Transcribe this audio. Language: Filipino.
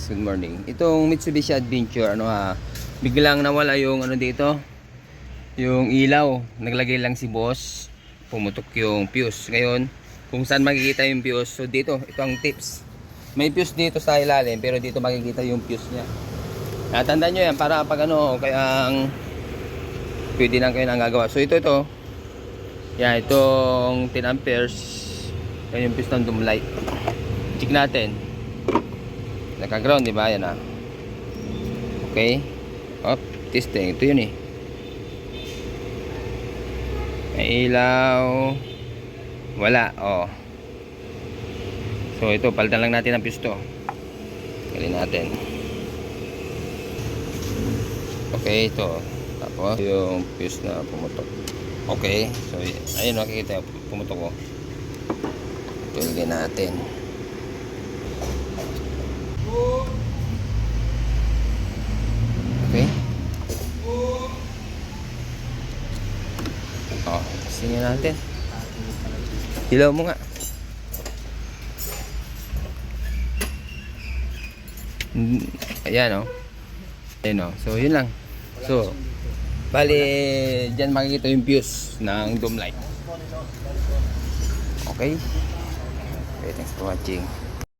good morning. Itong Mitsubishi Adventure, biglang nawala yung dito, yung ilaw. Naglagay lang si boss, pumutok yung fuse. Ngayon, kung saan makikita yung fuse, so dito, ito ang tips. May fuse dito sa ilalim, pero dito makikita yung fuse niya. Tandaan nyo yan, para pag kaya pwede lang kayo nang gagawa. So ito, yan, itong 10 amperes, yan yung piston dome light. Check natin. Naka-ground, di ba? Yan Okay. Testing. Ito yun eh. May ilaw. Wala. So ito, palitan lang natin ang pisto. Galin natin. Okay, ito. Tapos yung fuse na pumutok. Okay. So ayun, makikita yung pumutok ko. Tulgin natin. Okay. Singin natin. Hilaw mo nga. Ayan Ayan So yun lang. So bali dyan makikita yung fuse ng dome light. Okay. Thanks for watching.